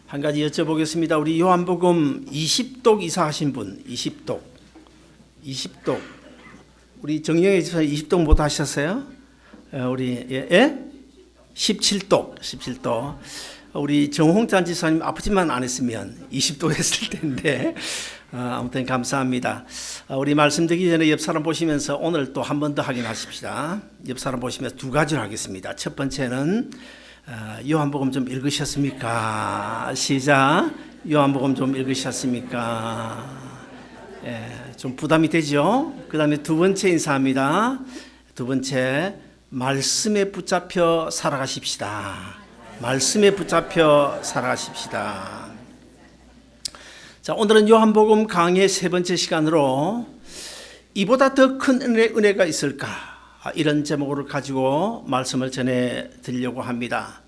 한 가지 여쭤보겠습니다. 우리 요한복음 20독 이사하신 분, 20독. 우리 정영애 집사 20독 못 하셨어요? 우리 17독. 우리 정홍찬 지사님 아프지만 안 했으면 20독 했을 텐데 아무튼 감사합니다. 우리 말씀 드리기 전에 옆 사람 보시면서 오늘 또 한 번 더 확인하십시다. 옆 사람 보시면서 두 가지를 하겠습니다. 첫 번째는 요한복음 좀 읽으셨습니까? 시작. 요한복음 좀 읽으셨습니까? 좀 부담이 되죠? 그 다음에 두 번째 인사합니다. 두 번째, 말씀에 붙잡혀 살아가십시다. 말씀에 붙잡혀 살아가십시다. 자, 오늘은 요한복음 강의 세 번째 시간으로 이보다 더 큰 은혜가 있을까? 이런 제목을 가지고 말씀을 전해 드리려고 합니다.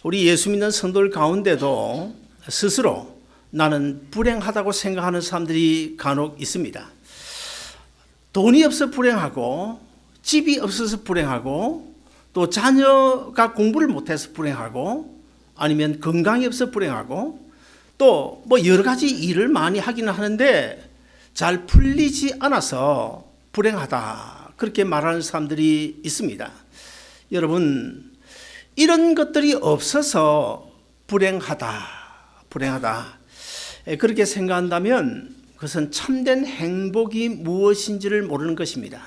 우리 예수 믿는 성도들 가운데도 스스로 나는 불행하다고 생각하는 사람들이 간혹 있습니다. 돈이 없어 불행하고, 집이 없어서 불행하고, 또 자녀가 공부를 못해서 불행하고, 아니면 건강이 없어 불행하고, 또 뭐 여러 가지 일을 많이 하기는 하는데 잘 풀리지 않아서 불행하다, 그렇게 말하는 사람들이 있습니다. 여러분, 이런 것들이 없어서 불행하다 그렇게 생각한다면 그것은 참된 행복이 무엇인지를 모르는 것입니다.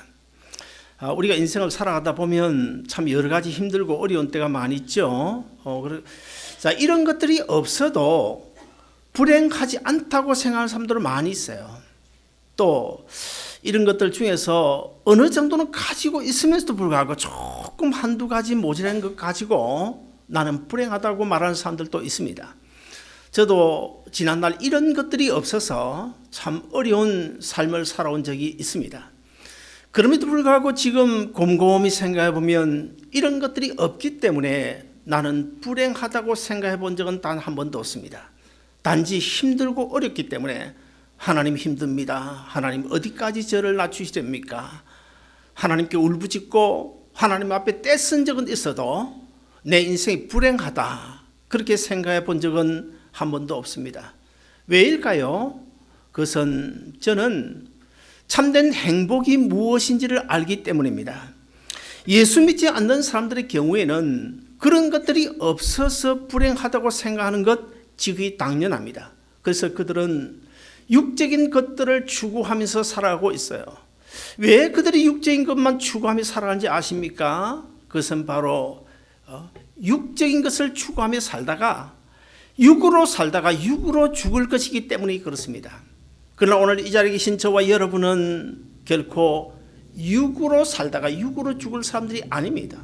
우리가 인생을 살아가다 보면 참 여러 가지 힘들고 어려운 때가 많이 있죠. 자, 이런 것들이 없어도 불행하지 않다고 생각하는 사람들은 많이 있어요. 또 이런 것들 중에서 어느 정도는 가지고 있으면서도 불구하고 조금 한두 가지 모자란 것 가지고 나는 불행하다고 말하는 사람들도 있습니다. 저도 지난날 이런 것들이 없어서 참 어려운 삶을 살아온 적이 있습니다. 그럼에도 불구하고 지금 곰곰이 생각해 보면 이런 것들이 없기 때문에 나는 불행하다고 생각해 본 적은 단 한 번도 없습니다. 단지 힘들고 어렵기 때문에 하나님 힘듭니다. 하나님 어디까지 저를 낮추시렵니까? 하나님께 울부짖고 하나님 앞에 떼쓴 적은 있어도 내 인생이 불행하다, 그렇게 생각해 본 적은 한 번도 없습니다. 왜일까요? 그것은 저는 참된 행복이 무엇인지를 알기 때문입니다. 예수 믿지 않는 사람들의 경우에는 그런 것들이 없어서 불행하다고 생각하는 것 지극히 당연합니다. 그래서 그들은 육적인 것들을 추구하면서 살아가고 있어요. 왜 그들이 육적인 것만 추구하며 살아가는지 아십니까? 그것은 바로 육적인 것을 추구하며 살다가 육으로 죽을 것이기 때문에 그렇습니다. 그러나 오늘 이 자리에 계신 저와 여러분은 결코 육으로 살다가 육으로 죽을 사람들이 아닙니다.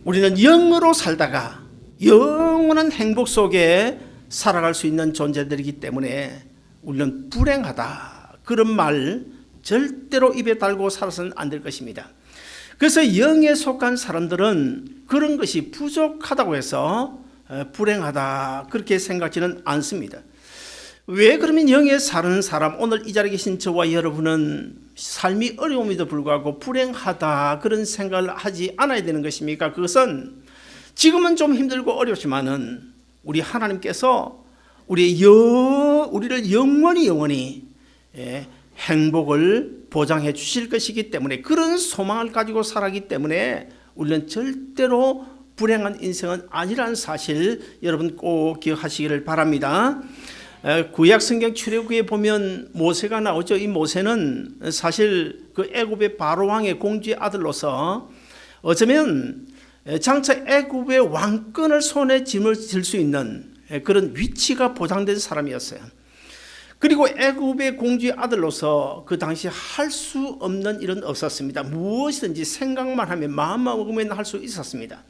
우리는 영으로 살다가 영원한 행복 속에 살아갈 수 있는 존재들이기 때문에 우리는 불행하다, 그런 말 절대로 입에 달고 살아서는 안 될 것입니다. 그래서 영에 속한 사람들은 그런 것이 부족하다고 해서 불행하다, 그렇게 생각지는 않습니다. 왜 그러면 영에 사는 사람, 오늘 이 자리에 계신 저와 여러분은 삶이 어려움에도 불구하고 불행하다, 그런 생각을 하지 않아야 되는 것입니까? 그것은 지금은 좀 힘들고 어렵지만은 우리 하나님께서 우리를 영원히 행복을 보장해 주실 것이기 때문에, 그런 소망을 가지고 살아가기 때문에 우리는 절대로 불행한 인생은 아니라는 사실 여러분 꼭 기억하시기를 바랍니다. 구약 성경 출애굽기에 보면 모세가 나오죠. 이 모세는 사실 그 애굽의 바로 왕의 공주의 아들로서 어쩌면 장차 애굽의 왕권을 손에 질 수 있는 그런 위치가 보장된 사람이었어요. 그리고 애굽의 공주의 아들로서 그 당시 할 수 없는 일은 없었습니다. 무엇이든지 생각만 하면, 마음만 먹으면 할 수 있었습니다.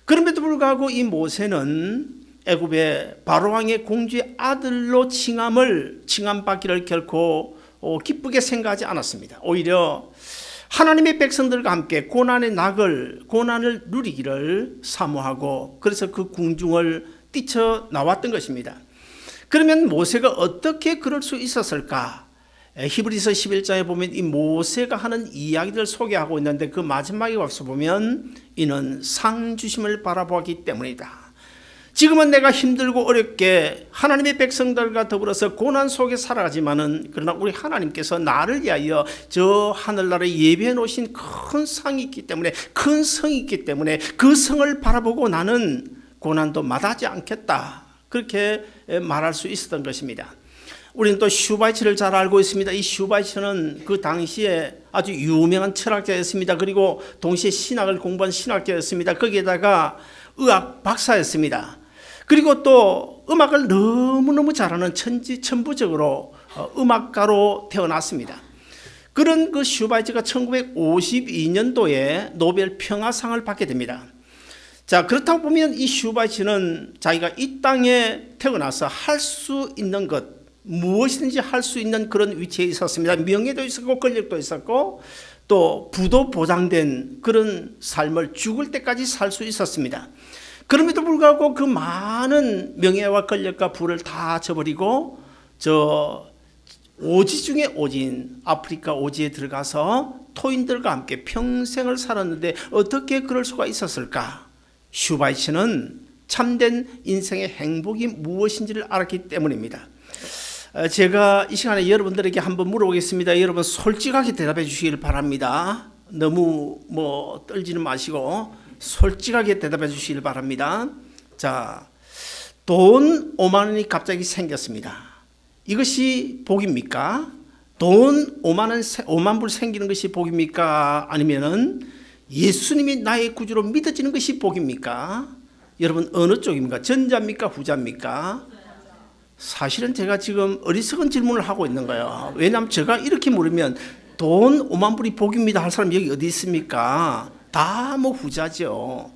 그럼에도 불구하고 이 모세는 애굽의 바로왕의 공주의 아들로 칭함받기를 결코 기쁘게 생각하지 않았습니다. 오히려 하나님의 백성들과 함께 고난을 누리기를 사모하고, 그래서 그 궁중을 뛰쳐나왔던 것입니다. 그러면 모세가 어떻게 그럴 수 있었을까? 히브리서 11장에 보면 이 모세가 하는 이야기를 소개하고 있는데 그 마지막에 와서 보면 이는 상 주심을 바라보았기 때문이다. 지금은 내가 힘들고 어렵게 하나님의 백성들과 더불어서 고난 속에 살아가지만은 그러나 우리 하나님께서 나를 위하여 저 하늘나라에 예비해 놓으신 큰 상이 있기 때문에, 큰 성이 있기 때문에 그 성을 바라보고 나는 고난도 마다하지 않겠다, 그렇게 말할 수 있었던 것입니다. 우리는 또 슈바이처를 잘 알고 있습니다. 이 슈바이처는 그 당시에 아주 유명한 철학자였습니다. 그리고 동시에 신학을 공부한 신학자였습니다. 거기에다가 의학 박사였습니다. 그리고 또 음악을 너무너무 잘하는 천부적으로 음악가로 태어났습니다. 그런 그 슈바이처가 1952년도에 노벨 평화상을 받게 됩니다. 자, 그렇다고 보면 이 슈바이처는 자기가 이 땅에 태어나서 할 수 있는 것, 무엇이든지 할 수 있는 그런 위치에 있었습니다. 명예도 있었고 권력도 있었고 또 부도 보장된 그런 삶을 죽을 때까지 살 수 있었습니다. 그럼에도 불구하고 그 많은 명예와 권력과 부를 다 저버리고 저 오지 중에 오지인 아프리카 오지에 들어가서 토인들과 함께 평생을 살았는데 어떻게 그럴 수가 있었을까? 슈바이처는 참된 인생의 행복이 무엇인지를 알았기 때문입니다. 제가 이 시간에 여러분들에게 한번 물어보겠습니다. 여러분 솔직하게 대답해 주시길 바랍니다. 너무 떨지는 마시고 솔직하게 대답해 주시길 바랍니다. 자, 돈 5만 원이 갑자기 생겼습니다. 이것이 복입니까? 돈 5만 불 생기는 것이 복입니까? 아니면은 예수님이 나의 구주로 믿어지는 것이 복입니까? 여러분 어느 쪽입니까? 전자입니까? 후자입니까? 사실은 제가 지금 어리석은 질문을 하고 있는 거예요. 왜냐하면 제가 이렇게 물으면 돈 5만 불이 복입니다 할 사람이 여기 어디 있습니까? 다 후자죠.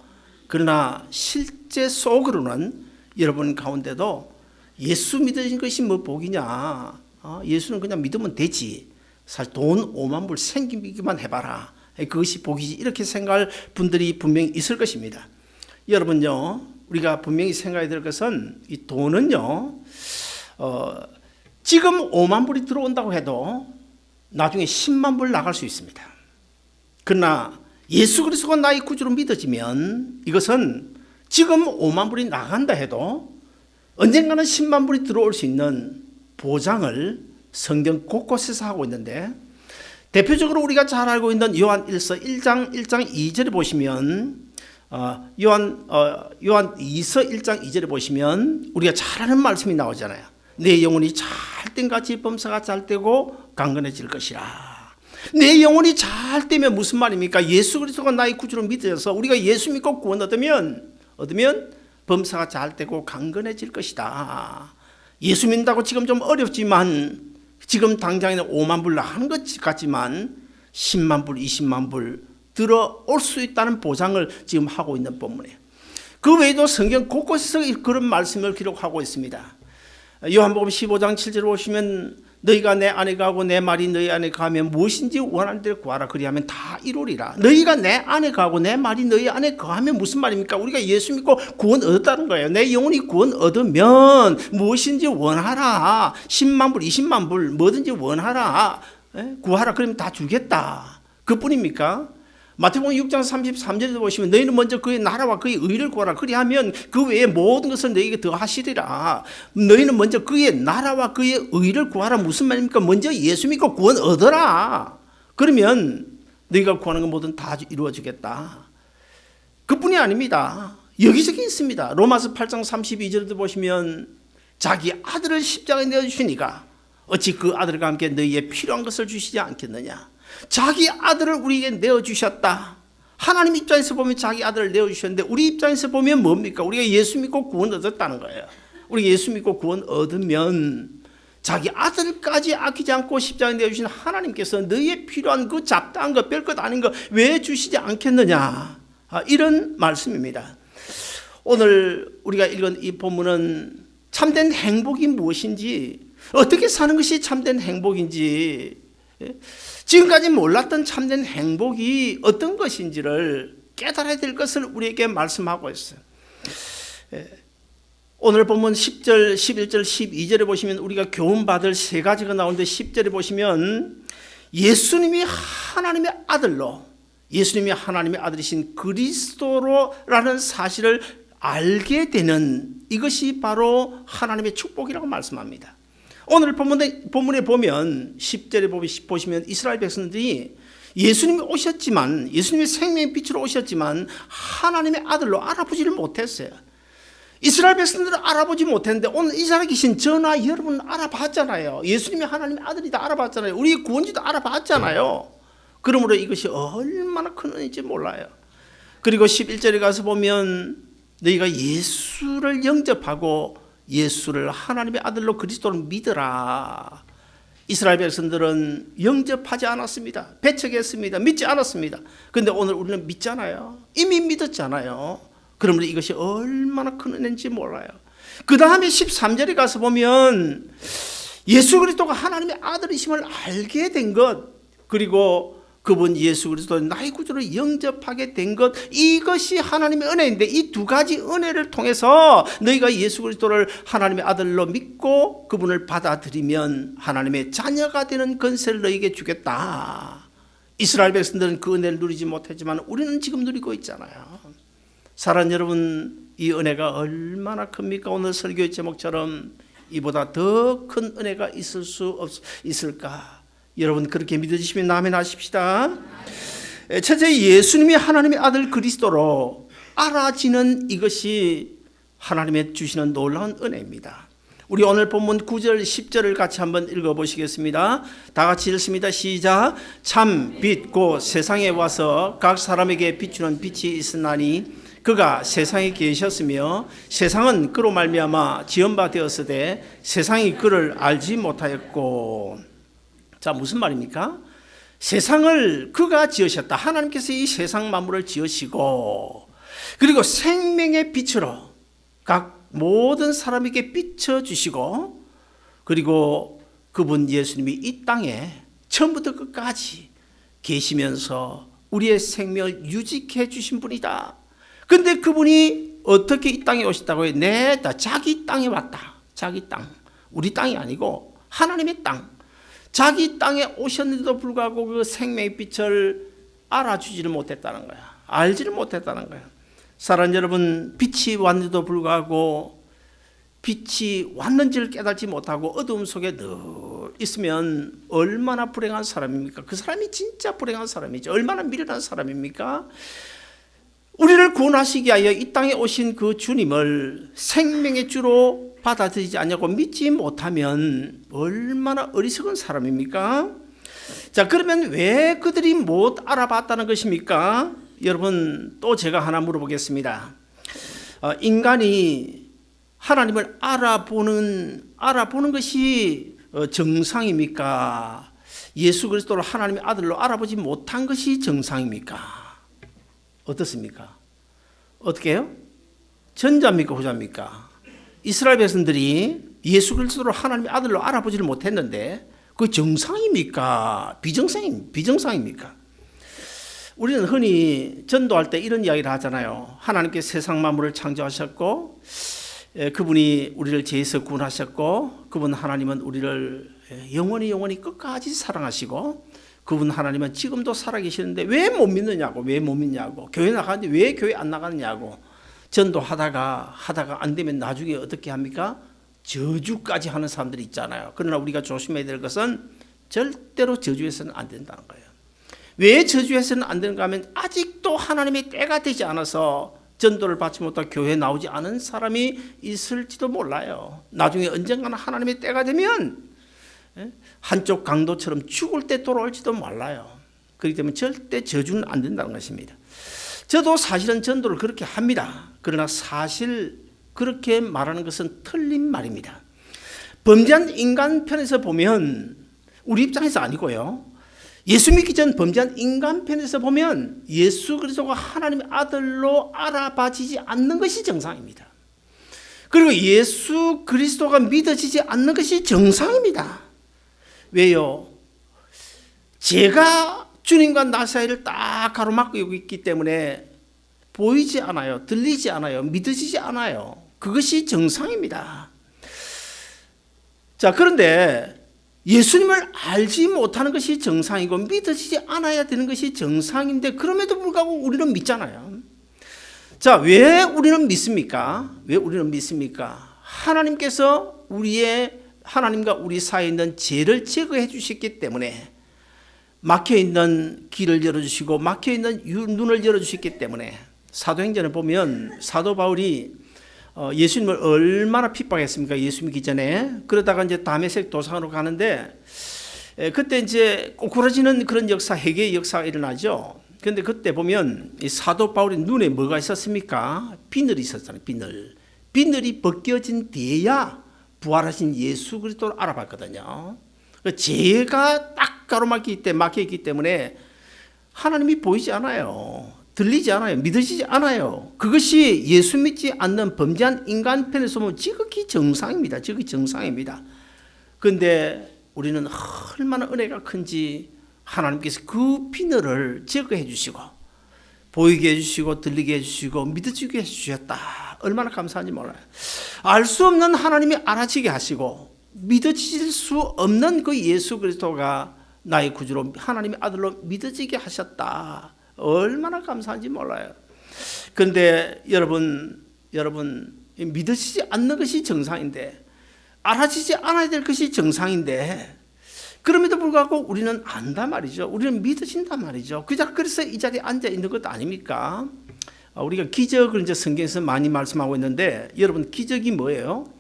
그러나 실제 속으로는 여러분 가운데도 예수 믿으신 것이 복이냐? 예수는 그냥 믿으면 되지. 사실 돈 5만 불 생기기만 해봐라. 그것이 복이지. 이렇게 생각할 분들이 분명히 있을 것입니다. 여러분요, 우리가 분명히 생각해야 될 것은 이 돈은요, 지금 5만 불이 들어온다고 해도 나중에 10만 불 나갈 수 있습니다. 그러나 예수 그리스도가 나의 구주로 믿어지면 이것은 지금 5만 불이 나간다 해도 언젠가는 10만 불이 들어올 수 있는 보장을 성경 곳곳에서 하고 있는데, 대표적으로 우리가 잘 알고 있는 요한 1서 1장 2절에 보시면 요한 2서 1장 2절에 보시면 우리가 잘 아는 말씀이 나오잖아요. 내 영혼이 잘된 같이 범사가 잘되고 강건해질 것이라. 내 영혼이 잘되면 무슨 말입니까? 예수 그리스도가 나의 구주로 믿어서 우리가 예수 믿고 구원 얻으면 범사가 잘되고 강건해질 것이다. 예수 믿는다고 지금 좀 어렵지만 지금 당장에는 5만 불 나가는 것 같지만 10만 불, 20만 불 들어올 수 있다는 보장을 지금 하고 있는 본문이에요. 그 외에도 성경 곳곳에서 그런 말씀을 기록하고 있습니다. 요한복음 15장 7절을 보시면 너희가 내 안에 가고 내 말이 너희 안에 가면 무엇인지 원하는 대로 구하라. 그리하면 다 이루리라. 너희가 내 안에 가고 내 말이 너희 안에 거하면 무슨 말입니까? 우리가 예수 믿고 구원 얻었다는 거예요. 내 영혼이 구원 얻으면 무엇인지 원하라. 10만 불, 20만 불 뭐든지 원하라. 구하라. 그러면 다 주겠다. 그뿐입니까? 마태복음 6장 33절에도 보시면 너희는 먼저 그의 나라와 그의 의를 구하라. 그리하면 그 외에 모든 것을 너희에게 더하시리라. 너희는 먼저 그의 나라와 그의 의를 구하라. 무슨 말입니까? 먼저 예수 믿고 구원 얻어라. 그러면 너희가 구하는 것 모든 다 이루어지겠다. 그뿐이 아닙니다. 여기저기 있습니다. 로마서 8장 32절에도 보시면 자기 아들을 십자가에 내어주시니까 어찌 그 아들과 함께 너희의 필요한 것을 주시지 않겠느냐. 자기 아들을 우리에게 내어주셨다. 하나님 입장에서 보면 자기 아들을 내어주셨는데 우리 입장에서 보면 뭡니까? 우리가 예수 믿고 구원 얻었다는 거예요. 우리 예수 믿고 구원 얻으면 자기 아들까지 아끼지 않고 십자가에 내어주신 하나님께서 너희의 필요한 그 잡다한 거 별것 아닌 거 왜 주시지 않겠느냐. 이런 말씀입니다. 오늘 우리가 읽은 이 본문은 참된 행복이 무엇인지, 어떻게 사는 것이 참된 행복인지, 지금까지 몰랐던 참된 행복이 어떤 것인지를 깨달아야 될 것을 우리에게 말씀하고 있어요. 오늘 본문 10절, 11절, 12절에 보시면 우리가 교훈받을 세 가지가 나오는데 10절에 보시면 예수님이 하나님의 아들로, 예수님이 하나님의 아들이신 그리스도로라는 사실을 알게 되는 이것이 바로 하나님의 축복이라고 말씀합니다. 오늘 본문에 보면 10절에 보시면 이스라엘 백성들이 예수님이 오셨지만, 예수님이 생명의 빛으로 오셨지만 하나님의 아들로 알아보지를 못했어요. 이스라엘 백성들은 알아보지 못했는데 오늘 이 자리에 계신 저나 여러분 알아봤잖아요. 예수님이 하나님의 아들이다 알아봤잖아요. 우리의 구원주도 알아봤잖아요. 그러므로 이것이 얼마나 큰 은혜인지 몰라요. 그리고 11절에 가서 보면 너희가 예수를 영접하고 예수를 하나님의 아들로 그리스도를 믿으라. 이스라엘 백성들은 영접하지 않았습니다. 배척했습니다. 믿지 않았습니다. 그런데 오늘 우리는 믿잖아요. 이미 믿었잖아요. 그러므로 이것이 얼마나 큰 은혜인지 몰라요. 그 다음에 13절에 가서 보면 예수 그리스도가 하나님의 아들이심을 알게 된 것, 그리고 그분 예수 그리스도 나의 구주로 영접하게 된 것, 이것이 하나님의 은혜인데 이 두 가지 은혜를 통해서 너희가 예수 그리스도를 하나님의 아들로 믿고 그분을 받아들이면 하나님의 자녀가 되는 권세를 너희에게 주겠다. 이스라엘 백성들은 그 은혜를 누리지 못했지만 우리는 지금 누리고 있잖아요. 사랑하는 여러분, 이 은혜가 얼마나 큽니까? 오늘 설교의 제목처럼 이보다 더 큰 은혜가 있을 수 있을까? 여러분 그렇게 믿어주시면 아멘 하십시다. 첫째, 예수님이 하나님의 아들 그리스도로 알아지는 이것이 하나님의 주시는 놀라운 은혜입니다. 우리 오늘 본문 9절 10절을 같이 한번 읽어보시겠습니다. 다 같이 읽습니다. 시작. 참 빛 곧 세상에 와서 각 사람에게 비추는 빛이 있으나니 그가 세상에 계셨으며 세상은 그로 말미암아 지은 바 되었으되 세상이 그를 알지 못하였고. 자, 무슨 말입니까? 세상을 그가 지으셨다. 하나님께서 이 세상 만물을 지으시고 그리고 생명의 빛으로 각 모든 사람에게 비춰주시고 그리고 그분 예수님이 이 땅에 처음부터 끝까지 계시면서 우리의 생명을 유지해 주신 분이다. 근데 그분이 어떻게 이 땅에 오셨다고요? 자기 땅에 왔다. 자기 땅. 우리 땅이 아니고 하나님의 땅. 자기 땅에 오셨는데도 불구하고 그 생명의 빛을 알아주지를 못했다는 거야. 알지를 못했다는 거야. 사랑하는 여러분, 빛이 왔는데도 불구하고 빛이 왔는지를 깨닫지 못하고 어두움 속에 늘 있으면 얼마나 불행한 사람입니까? 그 사람이 진짜 불행한 사람이죠. 얼마나 미련한 사람입니까? 우리를 구원하시기 위하여 이 땅에 오신 그 주님을 생명의 주로 받아들이지 않냐고 믿지 못하면 얼마나 어리석은 사람입니까? 자, 그러면 왜 그들이 못 알아봤다는 것입니까? 여러분, 또 제가 하나 물어보겠습니다. 인간이 하나님을 알아보는 것이 정상입니까? 예수 그리스도를 하나님의 아들로 알아보지 못한 것이 정상입니까? 어떻습니까? 어떻게 해요? 전자입니까? 후자입니까? 이스라엘 백성들이 예수 그리스도를 하나님의 아들로 알아보지를 못했는데 그 정상입니까? 비정상입니까? 우리는 흔히 전도할 때 이런 이야기를 하잖아요. 하나님께 세상 만물을 창조하셨고 그분이 우리를 죄에서 구원하셨고 그분 하나님은 우리를 영원히 끝까지 사랑하시고 그분 하나님은 지금도 살아계시는데 왜 못 믿느냐고. 교회 나가는데 왜 교회 안 나가느냐고. 전도하다가 안 되면 나중에 어떻게 합니까? 저주까지 하는 사람들이 있잖아요. 그러나 우리가 조심해야 될 것은 절대로 저주해서는 안 된다는 거예요. 왜 저주해서는 안 되는가 하면 아직도 하나님의 때가 되지 않아서 전도를 받지 못하고 교회에 나오지 않은 사람이 있을지도 몰라요. 나중에 언젠가는 하나님의 때가 되면 한쪽 강도처럼 죽을 때 돌아올지도 몰라요. 그렇기 때문에 절대 저주는 안 된다는 것입니다. 저도 사실은 전도를 그렇게 합니다. 그러나 사실 그렇게 말하는 것은 틀린 말입니다. 범죄한 인간 편에서 보면, 우리 입장에서 아니고요, 예수 믿기 전 범죄한 인간 편에서 보면 예수 그리스도가 하나님의 아들로 알아봐지지 않는 것이 정상입니다. 그리고 예수 그리스도가 믿어지지 않는 것이 정상입니다. 왜요? 제가 주님과 나 사이를 딱 가로막고 있기 때문에 보이지 않아요. 들리지 않아요. 믿어지지 않아요. 그것이 정상입니다. 자, 그런데 예수님을 알지 못하는 것이 정상이고 믿어지지 않아야 되는 것이 정상인데 그럼에도 불구하고 우리는 믿잖아요. 자, 왜 우리는 믿습니까? 왜 우리는 믿습니까? 하나님께서 하나님과 우리 사이에 있는 죄를 제거해 주셨기 때문에, 막혀있는 길을 열어주시고 막혀있는 눈을 열어주셨기 때문에. 사도행전을 보면 사도 바울이 예수님을 얼마나 핍박했습니까? 예수 믿기 전에. 그러다가 이제 다메섹 도상으로 가는데, 그때 이제 꼬꾸라지는 그런 역사, 회개의 역사가 일어나죠. 그런데 그때 보면 이 사도 바울의 눈에 뭐가 있었습니까? 비늘이 있었잖아요. 비늘이 벗겨진 뒤에야 부활하신 예수 그리스도를 알아봤거든요. 죄가 딱 가로막혀있기 때문에 하나님이 보이지 않아요. 들리지 않아요. 믿어지지 않아요. 그것이 예수 믿지 않는 범죄한 인간 편에서 보면 지극히 정상입니다. 지극히 정상입니다. 그런데 우리는 얼마나 은혜가 큰지 하나님께서 그 비늘을 제거해 주시고 보이게 해주시고 들리게 해주시고 믿어지게 해주셨다. 얼마나 감사한지 몰라요. 알 수 없는 하나님이 알아지게 하시고 믿어질 수 없는 그 예수 그리스도가 나의 구주로 하나님의 아들로 믿어지게 하셨다. 얼마나 감사한지 몰라요. 그런데 여러분 믿어지지 않는 것이 정상인데, 알아지지 않아야 될 것이 정상인데, 그럼에도 불구하고 우리는 안다 말이죠. 우리는 믿어진단 말이죠. 그래서 이 자리에 앉아 있는 것도 아닙니까? 우리가 기적을 이제 성경에서 많이 말씀하고 있는데, 여러분 기적이 뭐예요?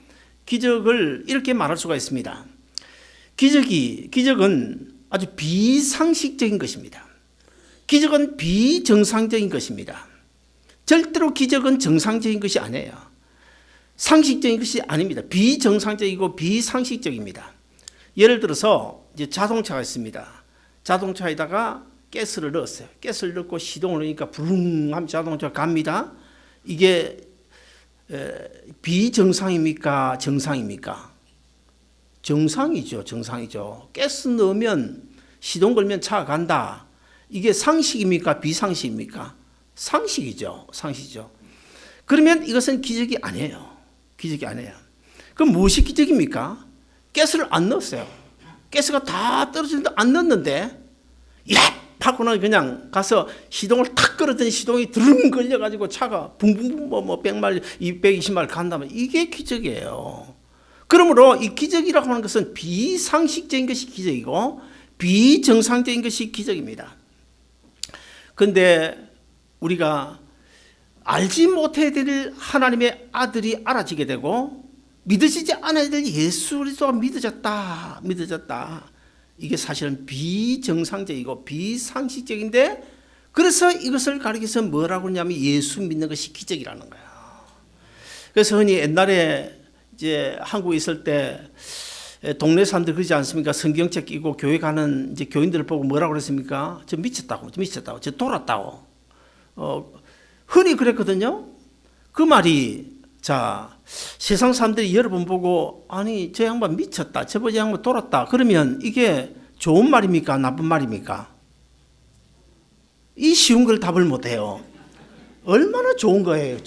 기적을 이렇게 말할 수가 있습니다. 기적은 아주 비상식적인 것입니다. 기적은 비정상적인 것입니다. 절대로 기적은 정상적인 것이 아니에요. 상식적인 것이 아닙니다. 비정상적이고 비상식적입니다. 예를 들어서 이제 자동차가 있습니다. 자동차에다가 가스를 넣었어요. 가스를 넣고 시동을 넣으니까 부릉 하면 자동차가 갑니다. 이게 비정상입니까? 정상입니까? 정상이죠. 가스 넣으면 시동 걸면 차가 간다. 이게 상식입니까? 비상식입니까? 상식이죠. 그러면 이것은 기적이 아니에요. 그럼 무엇이 기적입니까? 가스를 안 넣었어요. 가스가 다 떨어지는데 안 넣었는데 야! 하고는 그냥 가서 시동을 탁 끌었더니 시동이 드릉 걸려가지고 차가 붕붕붕 100마일, 220마일 간다면 이게 기적이에요. 그러므로 이 기적이라고 하는 것은 비상식적인 것이 기적이고 비정상적인 것이 기적입니다. 그런데 우리가 알지 못해야 될 하나님의 아들이 알아지게 되고 믿어지지 않아야 될 예수 그리스도가 믿어졌다. 이게 사실은 비정상적이고 비상식적인데, 그래서 이것을 가리켜서 뭐라고 하냐면 예수 믿는 것이 기적이라는 거예요. 그래서 흔히 옛날에 이제 한국에 있을 때 동네 사람들 그러지 않습니까? 성경책 끼고 교회 가는 이제 교인들을 보고 뭐라고 그랬습니까? 저 미쳤다고, 저 돌았다고. 흔히 그랬거든요. 그 말이, 자, 세상 사람들이 여러 번 보고 아니 저 양반 미쳤다, 저 양반 돌았다 그러면 이게 좋은 말입니까? 나쁜 말입니까? 이 쉬운 걸 답을 못해요. 얼마나 좋은 거예요.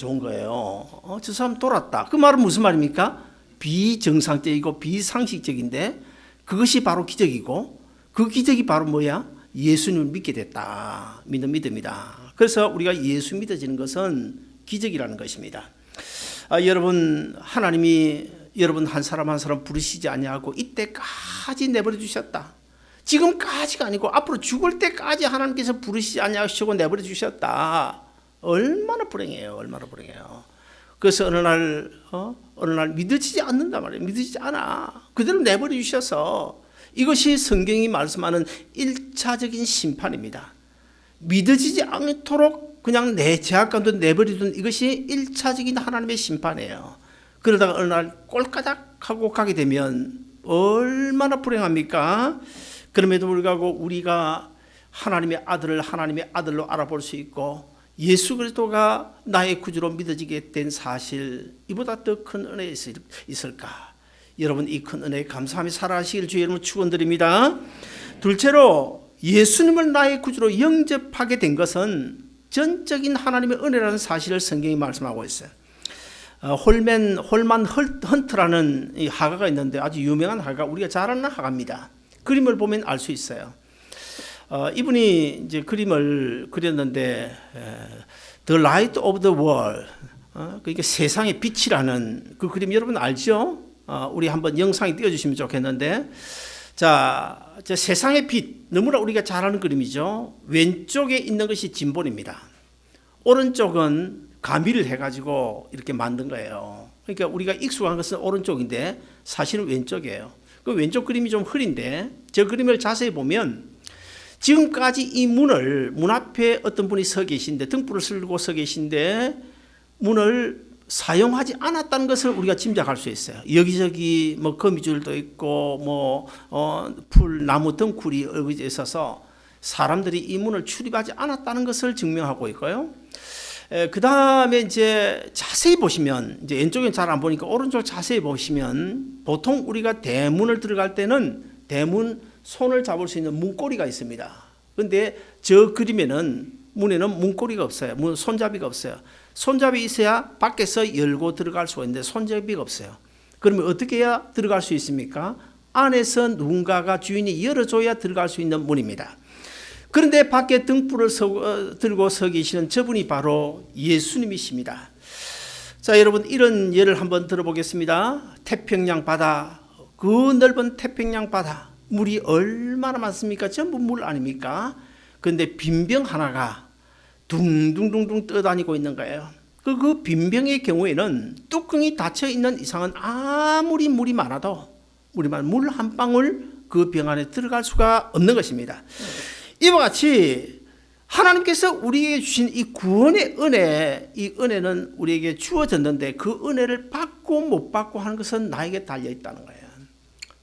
저 사람 돌았다. 그 말은 무슨 말입니까? 비정상적이고 비상식적인데 그것이 바로 기적이고, 그 기적이 바로 뭐야? 예수님을 믿게 됐다. 믿는 믿음이다. 그래서 우리가 예수 믿어지는 것은 기적이라는 것입니다. 여러분, 하나님이 여러분 한 사람 한 사람 부르시지 아니하고 이때까지 내버려 주셨다. 지금까지가 아니고 앞으로 죽을 때까지 하나님께서 부르시지 아니하시고 내버려 주셨다. 얼마나 불행해요. 그래서 어느 날 믿어지지 않는단 말이에요. 믿어지지 않아. 그대로 내버려 주셔서, 이것이 성경이 말씀하는 1차적인 심판입니다. 믿어지지 않도록 그냥 내 제약감도 내버리던 이것이 1차적인 하나님의 심판이에요. 그러다가 어느 날 꼴까닥 하고 가게 되면 얼마나 불행합니까? 그럼에도 불구하고 우리가 하나님의 아들을 하나님의 아들로 알아볼 수 있고 예수 그리스도가 나의 구주로 믿어지게 된 사실, 이보다 더 큰 은혜 있을까? 여러분, 이 큰 은혜에 감사하며 살아가시길 주의 이름으로 축원드립니다. 둘째로, 예수님을 나의 구주로 영접하게 된 것은 전적인 하나님의 은혜라는 사실을 성경이 말씀하고 있어요. 홀만 헌트라는 이 화가가 있는데 아주 유명한 화가, 우리가 잘 아는 화가입니다. 그림을 보면 알 수 있어요. 이분이 이제 그림을 그렸는데 The Light of the World. 그러니까 세상의 빛이라는 그 그림 여러분 알죠? 우리 한번 영상에 띄워주시면 좋겠는데, 자, 세상의 빛 너무나 우리가 잘 아는 그림이죠. 왼쪽에 있는 것이 진볼입니다. 오른쪽은 가미를 해가지고 이렇게 만든 거예요. 그러니까 우리가 익숙한 것은 오른쪽인데 사실은 왼쪽이에요. 그 왼쪽 그림이 좀 흐린데 저 그림을 자세히 보면 지금까지 이 문을 문 앞에 어떤 분이 서 계신데 등불을 들고 서 계신데 문을 사용하지 않았다는 것을 우리가 짐작할 수 있어요. 여기저기 뭐 거미줄도 있고 풀 나무 덩쿨이 얽혀져 있어서 사람들이 이 문을 출입하지 않았다는 것을 증명하고 있고요. 그 다음에 이제 자세히 보시면 이제 왼쪽엔 잘 안 보니까 오른쪽 자세히 보시면 보통 우리가 대문을 들어갈 때는 대문 손을 잡을 수 있는 문고리가 있습니다. 그런데 저 그림에는 문에는 문고리가 없어요. 문 손잡이가 없어요. 손잡이 있어야 밖에서 열고 들어갈 수가 있는데 손잡이가 없어요. 그러면 어떻게 해야 들어갈 수 있습니까? 안에서 누군가가 주인이 열어줘야 들어갈 수 있는 문입니다. 그런데 밖에 등불을 들고 서 계시는 저분이 바로 예수님이십니다. 자, 여러분 이런 예를 한번 들어보겠습니다. 태평양 바다, 그 넓은 태평양 바다, 물이 얼마나 많습니까? 전부 물 아닙니까? 그런데 빈병 하나가 둥둥둥둥 떠다니고 있는 거예요. 그 빈병의 경우에는 뚜껑이 닫혀 있는 이상은 아무리 물이 많아도 물 한 방울 그 병 안에 들어갈 수가 없는 것입니다. 이와 같이 하나님께서 우리에게 주신 이 구원의 은혜, 이 은혜는 우리에게 주어졌는데 그 은혜를 받고 못 받고 하는 것은 나에게 달려 있다는 거예요.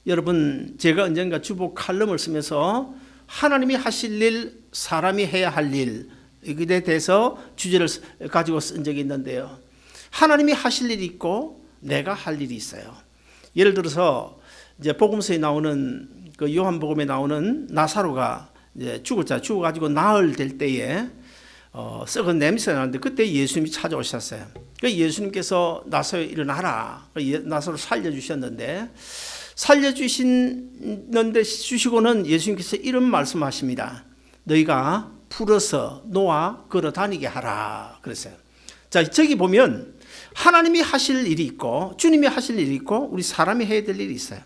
여러분, 제가 언젠가 주보 칼럼을 쓰면서 하나님이 하실 일, 사람이 해야 할 일, 이것에 대해서 주제를 가지고 쓴 적이 있는데요. 하나님이 하실 일이 있고 내가 할 일이 있어요. 예를 들어서 이제 복음서에 나오는 그 요한복음에 나오는 나사로가 이제 죽어가지고 나흘 될 때에 썩은 냄새가 나는데 그때 예수님이 찾아오셨어요. 그 예수님께서 나사로 일어나라. 나사로 살려주셨는데 주시고는 예수님께서 이런 말씀하십니다. 너희가 풀어서 놓아 걸어 다니게 하라. 그랬어요. 자, 저기 보면 하나님이 하실 일이 있고 주님이 하실 일이 있고 우리 사람이 해야 될 일이 있어요.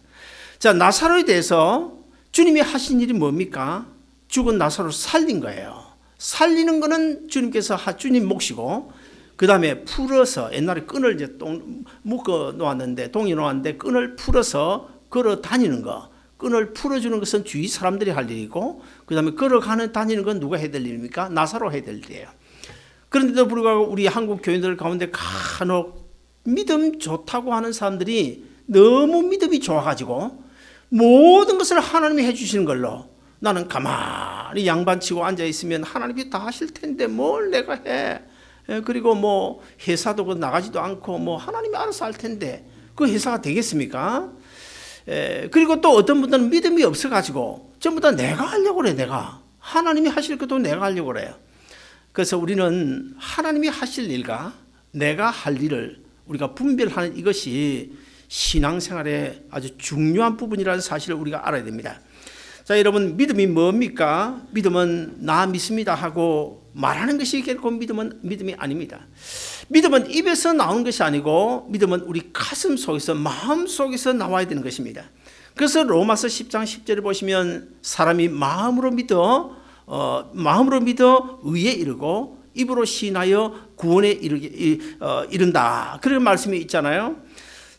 자, 나사로에 대해서 주님이 하신 일이 뭡니까? 죽은 나사로를 살린 거예요. 살리는 거는 주님 몫이고, 그 다음에 풀어서 옛날에 끈을 이제 묶어 놓았는데 동이 놓았는데 끈을 풀어서 걸어 다니는 거, 끈을 풀어주는 것은 주위 사람들이 할 일이고, 그 다음에 걸어가는 다니는 건 누가 해야 될 일입니까? 나사로 해야 될 일이에요. 그런데도 불구하고 우리 한국 교인들 가운데 간혹 믿음 좋다고 하는 사람들이 너무 믿음이 좋아가지고 모든 것을 하나님이 해주시는 걸로 나는 가만히 양반치고 앉아있으면 하나님이 다 하실 텐데 뭘 내가 해. 그리고 뭐 회사도 나가지도 않고 뭐 하나님이 알아서 할 텐데 그 회사가 되겠습니까? 그리고 또 어떤 분들은 믿음이 없어가지고 전부 다 내가 하려고 그래. 내가 하나님이 하실 것도 내가 하려고 그래요. 그래서 우리는 하나님이 하실 일과 내가 할 일을 우리가 분별하는 이것이 신앙생활의 아주 중요한 부분이라는 사실을 우리가 알아야 됩니다. 자, 여러분, 믿음이 뭡니까? 믿음은 나 믿습니다 하고 말하는 것이 결코 믿음이 아닙니다. 믿음은 입에서 나오는 것이 아니고 믿음은 우리 가슴 속에서 마음 속에서 나와야 되는 것입니다. 그래서 로마서 10장 10절을 보시면 사람이 마음으로 믿어 의에 이르고 입으로 시인하여 구원에 이른다. 그런 말씀이 있잖아요.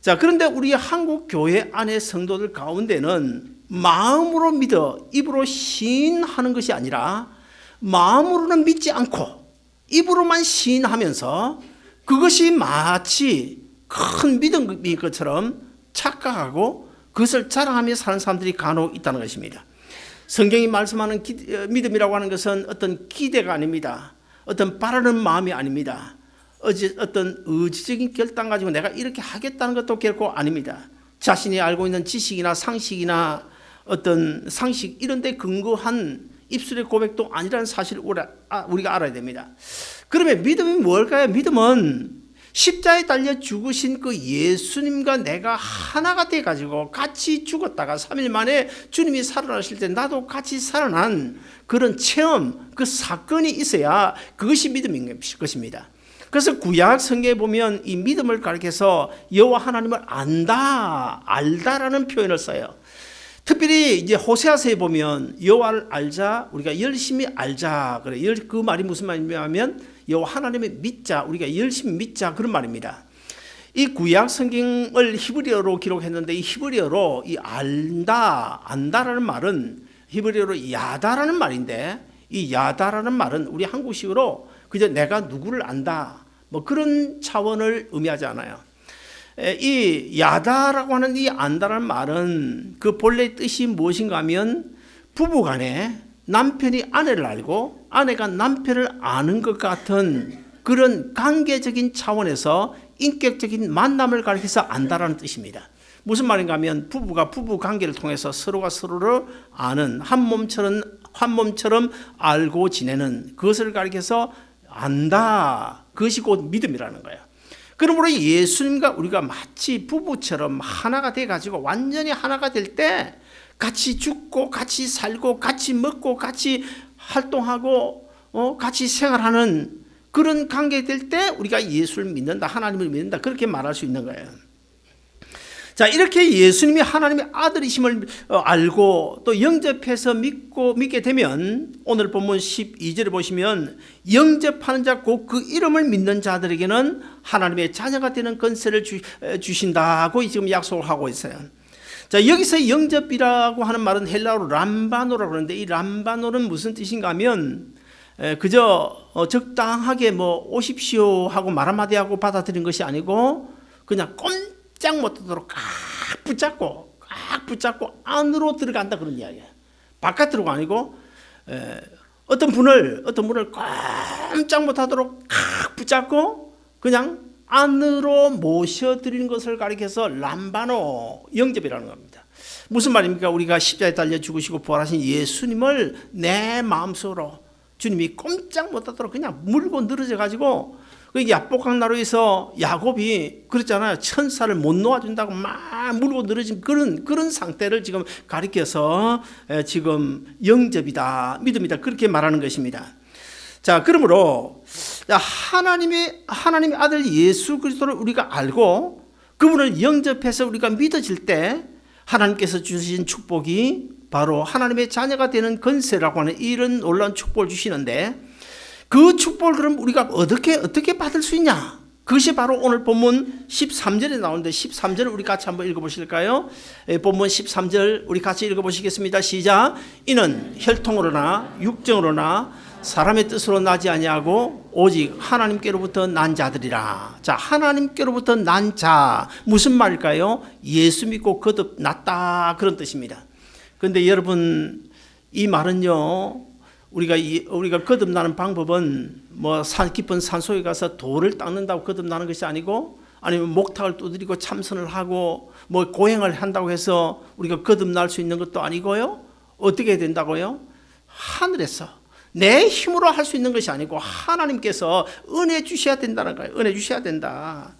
자, 그런데 우리 한국 교회 안의 성도들 가운데는 마음으로 믿어 입으로 시인하는 것이 아니라 마음으로는 믿지 않고 입으로만 시인하면서 그것이 마치 큰 믿음인 것처럼 착각하고 그것을 자랑하며 사는 사람들이 간혹 있다는 것입니다. 성경이 말씀하는 믿음이라고 하는 것은 어떤 기대가 아닙니다. 어떤 바라는 마음이 아닙니다. 어떤 의지적인 결단 가지고 내가 이렇게 하겠다는 것도 결코 아닙니다. 자신이 알고 있는 지식이나 상식이나 어떤 상식 이런 데 근거한 입술의 고백도 아니라는 사실을 우리가 알아야 됩니다. 그러면 믿음이 뭘까요? 믿음은 십자가에 달려 죽으신 그 예수님과 내가 하나가 돼가지고 같이 죽었다가 3일 만에 주님이 살아나실 때 나도 같이 살아난 그런 체험, 그 사건이 있어야 그것이 믿음인 것입니다. 그래서 구약 성경에 보면 이 믿음을 가리켜서 여호와 하나님을 안다, 알다라는 표현을 써요. 특별히 이제 호세아서에 보면 여호와를 알자, 우리가 열심히 알자. 그래. 그 말이 무슨 말이냐면 여호와 하나님을 믿자, 우리가 열심히 믿자, 그런 말입니다. 이 구약 성경을 히브리어로 기록했는데 이 히브리어로 이 안다라는 말은 히브리어로 야다라는 말인데 이 야다라는 말은 우리 한국식으로 그저 내가 누구를 안다, 뭐 그런 차원을 의미하지 않아요. 이 야다라고 하는 이 안다라는 말은 그 본래 뜻이 무엇인가 하면 부부간에 남편이 아내를 알고 아내가 남편을 아는 것 같은 그런 관계적인 차원에서 인격적인 만남을 가리켜서 안다라는 뜻입니다. 무슨 말인가 하면 부부가 부부 관계를 통해서 서로가 서로를 아는 한 몸처럼 알고 지내는 그것을 가리켜서 안다. 그것이 곧 믿음이라는 거예요. 그러므로 예수님과 우리가 마치 부부처럼 하나가 돼가지고 완전히 하나가 될 때 같이 죽고 같이 살고 같이 먹고 같이 활동하고 같이 생활하는 그런 관계 될 때 우리가 예수를 믿는다, 하나님을 믿는다, 그렇게 말할 수 있는 거예요. 자, 이렇게 예수님이 하나님의 아들이심을 알고 또 영접해서 믿게 되면 오늘 본문 12절에 보시면 영접하는 자 곧 그 이름을 믿는 자들에게는 하나님의 자녀가 되는 권세를 주신다고 지금 약속을 하고 있어요. 자, 여기서 영접이라고 하는 말은 헬라어로 람바노라고 그러는데 이 람바노는 무슨 뜻인가 하면 그저 적당하게 뭐 오십시오 하고 말 한마디 하고 받아들인 것이 아니고 그냥 꼼짝 못하도록 꽉 붙잡고 안으로 들어간다, 그런 이야기예요. 바깥으로가 아니고 어떤 분을 꼼짝 못하도록 꽉 붙잡고 그냥 안으로 모셔드리는 것을 가리켜서 람바노, 영접이라는 겁니다. 무슨 말입니까? 우리가 십자가에 달려 죽으시고 부활하신 예수님을 내 마음속으로 주님이 꼼짝 못하도록 그냥 물고 늘어져 가지고 야복강나루에서 야곱이 그랬잖아요. 천사를 못 놓아준다고 막 물고 늘어진 그런 상태를 지금 가리켜서 지금 영접이다, 믿음이다, 그렇게 말하는 것입니다. 자, 그러므로 하나님의 아들 예수 그리스도를 우리가 알고 그분을 영접해서 우리가 믿어질 때 하나님께서 주신 축복이 바로 하나님의 자녀가 되는 권세라고 하는 이런 놀라운 축복을 주시는데 그 축복을 그럼 우리가 어떻게 받을 수 있냐? 그것이 바로 오늘 본문 13절에 나오는데 13절을 우리 같이 한번 읽어보실까요? 본문 13절 우리 같이 읽어보시겠습니다. 시작. 이는 혈통으로나 육정으로나 사람의 뜻으로 나지 아니하고 오직 하나님께로부터 난 자들이라. 자, 하나님께로부터 난 자, 무슨 말일까요? 예수 믿고 거듭 났다, 그런 뜻입니다. 그런데 여러분, 이 말은요, 우리가 거듭나는 방법은 뭐 깊은 산속에 가서 돌을 닦는다고 거듭나는 것이 아니고, 아니면 목탁을 두드리고 참선을 하고 뭐 고행을 한다고 해서 우리가 거듭날 수 있는 것도 아니고요. 어떻게 된다고요? 하늘에서 내 힘으로 할 수 있는 것이 아니고 하나님께서 은혜 주셔야 된다는 거예요. 은혜 주셔야 된다.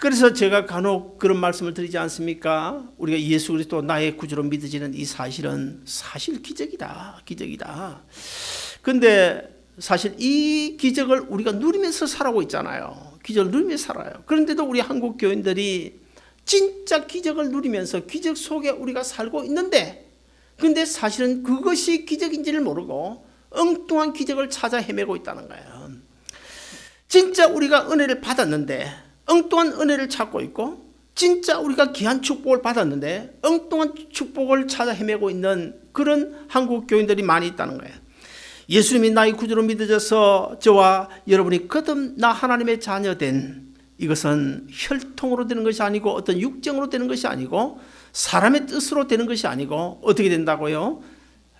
그래서 제가 간혹 그런 말씀을 드리지 않습니까? 우리가 예수 그리스도 나의 구주로 믿어지는 이 사실은 사실 기적이다. 그런데 사실 이 기적을 우리가 누리면서 살아오고 있잖아요. 기적을 누리면서 살아요. 그런데도 우리 한국 교인들이 진짜 기적을 누리면서 기적 속에 우리가 살고 있는데, 근데 사실은 그것이 기적인지를 모르고 엉뚱한 기적을 찾아 헤매고 있다는 거예요. 진짜 우리가 은혜를 받았는데 엉뚱한 은혜를 찾고 있고, 진짜 우리가 귀한 축복을 받았는데 엉뚱한 축복을 찾아 헤매고 있는 그런 한국 교인들이 많이 있다는 거예요. 예수님이 나의 구주로 믿어져서 저와 여러분이 거듭 나 하나님의 자녀된, 이것은 혈통으로 되는 것이 아니고 어떤 육정으로 되는 것이 아니고 사람의 뜻으로 되는 것이 아니고 어떻게 된다고요?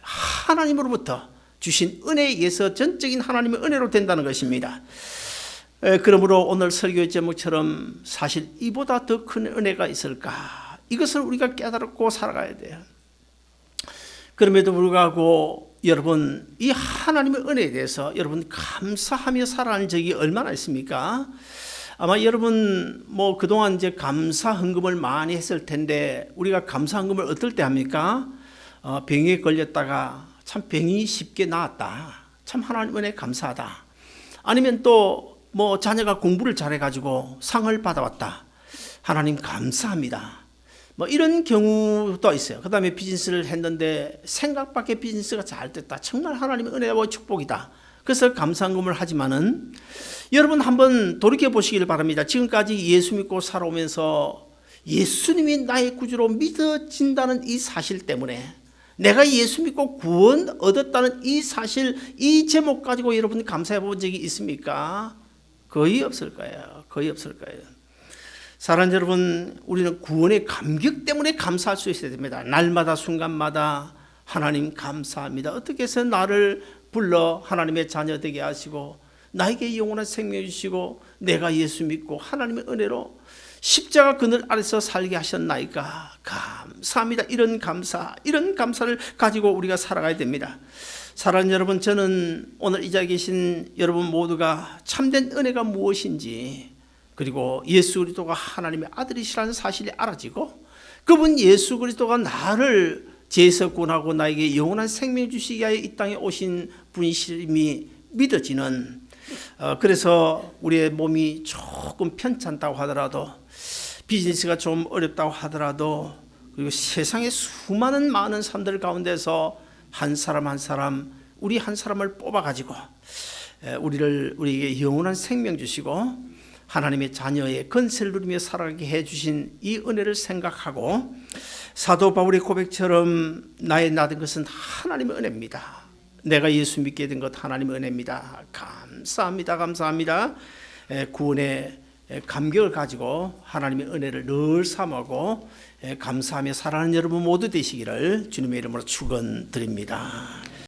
하나님으로부터 주신 은혜에 의해서 전적인 하나님의 은혜로 된다는 것입니다. 그러므로 오늘 설교의 제목처럼 사실 이보다 더 큰 은혜가 있을까? 이것을 우리가 깨달고 살아가야 돼요. 그럼에도 불구하고 여러분, 이 하나님의 은혜에 대해서 여러분 감사하며 살아가는 적이 얼마나 있습니까? 아마 여러분 뭐 그동안 이제 감사 헌금을 많이 했을 텐데 우리가 감사 헌금을 어떨 때 합니까? 병에 걸렸다가 참 병이 쉽게 나았다. 참 하나님 은혜 감사하다. 아니면 또 뭐 자녀가 공부를 잘해가지고 상을 받아왔다. 하나님 감사합니다. 뭐 이런 경우도 있어요. 그 다음에 비즈니스를 했는데 생각 밖의 비즈니스가 잘 됐다. 정말 하나님의 은혜와 축복이다. 그래서 감사헌금을 하지만은 여러분 한번 돌이켜 보시길 바랍니다. 지금까지 예수 믿고 살아오면서 예수님이 나의 구주로 믿어진다는 이 사실 때문에 내가 예수 믿고 구원 얻었다는 이 사실, 이 제목 가지고 여러분 감사해 본 적이 있습니까? 거의 없을 거예요. 거의 없을 거예요. 사랑하는 여러분, 우리는 구원의 감격 때문에 감사할 수 있어야 됩니다. 날마다 순간마다 하나님 감사합니다. 어떻게 해서 나를 불러 하나님의 자녀 되게 하시고 나에게 영원한 생명 주시고 내가 예수 믿고 하나님의 은혜로 십자가 그늘 아래서 살게 하셨나이까. 감사합니다. 이런 감사를 가지고 우리가 살아가야 됩니다. 사랑하는 여러분, 저는 오늘 이 자리에 계신 여러분 모두가 참된 은혜가 무엇인지, 그리고 예수 그리스도가 하나님의 아들이시라는 사실이 알아지고 그분 예수 그리스도가 나를 죄에서 구원하고 나에게 영원한 생명 주시기 위하여 이 땅에 오신 분이심이 믿어지는, 그래서 우리의 몸이 조금 편찮다고 하더라도, 비즈니스가 좀 어렵다고 하더라도, 그리고 세상의 수많은 많은 사람들 가운데서 한 사람 한 사람, 우리 한 사람을 뽑아가지고 우리에게 영원한 생명 주시고 하나님의 자녀의 건세를 누리며 살아가게 해주신 이 은혜를 생각하고, 사도 바울의 고백처럼 나의 나된 것은 하나님의 은혜입니다. 내가 예수 믿게 된 것 하나님의 은혜입니다. 감사합니다. 감사합니다. 구원의 감격을 가지고 하나님의 은혜를 늘 삼하고 감사하며 살아가는 여러분 모두 되시기를 주님의 이름으로 축원드립니다.